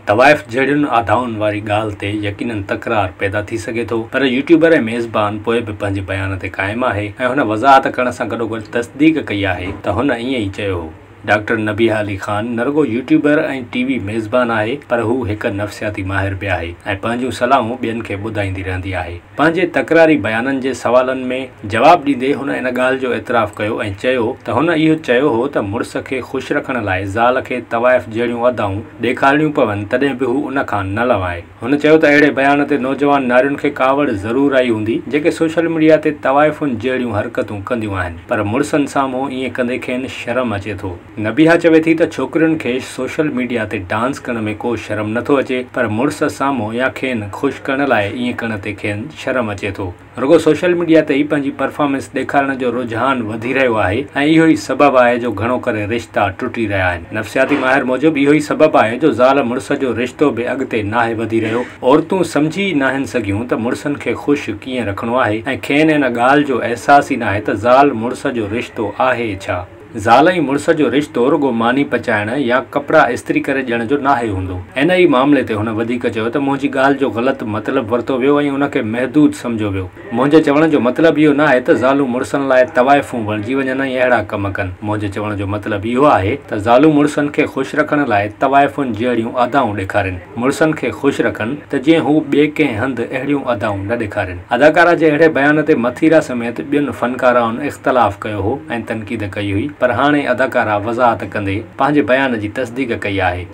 तवाइफ जहिड़ियुनि आधाउनि वारी ॻाल्हि ते यकीनन तकरार पैदा थी सघे थो, पर यूट्यूबर ऐं मेज़बान पोइ बि पंहिंजे बयान ते क़ाइमु आहे ऐं हुन वज़ाहत करण सां गॾोगॾु तस्दीक कई आहे त हुन ईअं ई चयो हो। डॉक्टर नबीहा अली खान न रुगो यूट्यूबर ऐं टीवी मेज़बान आहे, पर हू हिकु नफ़्सियाती माहिर बि आहे ऐं पंहिंजूं सलाहूं ॿियनि खे ॿुधाईंदी रहंदी आहे। पंहिंजे तकरारी बयाननि जे सवालनि में जवाबु ॾींदे हुन इन ॻाल्हि जो एतिराफ़ कयो ऐं चयो त हुन इहो चयो हो त मुड़ुस खे ख़ुशि रखण लाइ ज़ाल खे तवाइफ़ जहिड़ियूं अदाऊं ॾेखारणियूं पवनि, तॾहिं बि हू उन खां न लवाए। हुन चयो त अहिड़े बयान ते नौजवान नारियुनि खे कावड़ ज़रूरु आई हूंदी जेके सोशल मीडिया ते तवाइफ़ुनि जहिड़ियूं हरकतूं कंदियूं आहिनि, पर मुड़ुसनि साम्हूं ईअं कंदे खेनि शर्म अचे थो। नबीहा चवे थी त छोकिरियुनि खे सोशल मीडिया ते डांस करण में को शर्म नथो अचे, पर मुड़ुस साम्हूं या खेनि ख़ुशि करण लाइ ईअं करण ते खेनि शर्म अचे थो। रुगो सोशल मीडिया ते ई पंहिंजी परफॉर्मेंस ॾेखारण जो रुझान वधी रहियो आहे ऐं इहो ई सबबु आहे जो घणो करे रिश्ता टुटी रहिया आहिनि। नफ़्सियाती माहिर मूजिबि इहो ई सबबु आहे जो ज़ाल मुड़ुस जो रिश्तो बि अॻिते नाहे वधी रहियो। औरतूं सम्झी नाहिनि सघियूं त मुड़ुसनि खे ख़ुशि कीअं रखणो आहे ऐं खेनि इन ॻाल्हि जो अहसासु ई नाहे त ज़ाल मुड़ुस जो रिश्तो आहे छा। ज़ाल ऐं मुड़ुस जो रिश्तो रुगो मानी पचाइण या कपिड़ा इस्त्री करे ॾियण जो नाहे हूंदो। इन ई मामले ते हुन वधीक चयो त मुंहिंजी ॻाल्हि जो ग़लति मतिलबु वरितो वियो ऐं उनखे महदूद सम्झो वियो। मुंहिंजे चवण जो मतिलबु इहो न आहे त ज़ालूं मुड़ुसनि लाइ तवाइफ़ूं बणिजी वञनि ऐं अहिड़ा कम कनि। मुंहिंजे चवण जो मतिलबु इहो आहे त ज़ालूं मुड़ुसनि खे ख़ुशि रखण लाइ तवाइफ़ुनि जहिड़ियूं अदाऊं ॾेखारीनि, मुड़ुसनि खे ख़ुशि रखनि त जीअं हू ॿिए कंहिं हंधि अहिड़ियूं अदाऊं न ॾेखारीनि। अदाकारा जे अहिड़े बयान ते मथीरा समेत ॿियनि फ़नकाराउनि इख़्तिलाफ़ कयो हो ऐं तनक़ीद कई हुई, पर हाणे अदाकारा वज़ाहत कंदे पंहिंजे बयान जी तस्दीक कई आहे।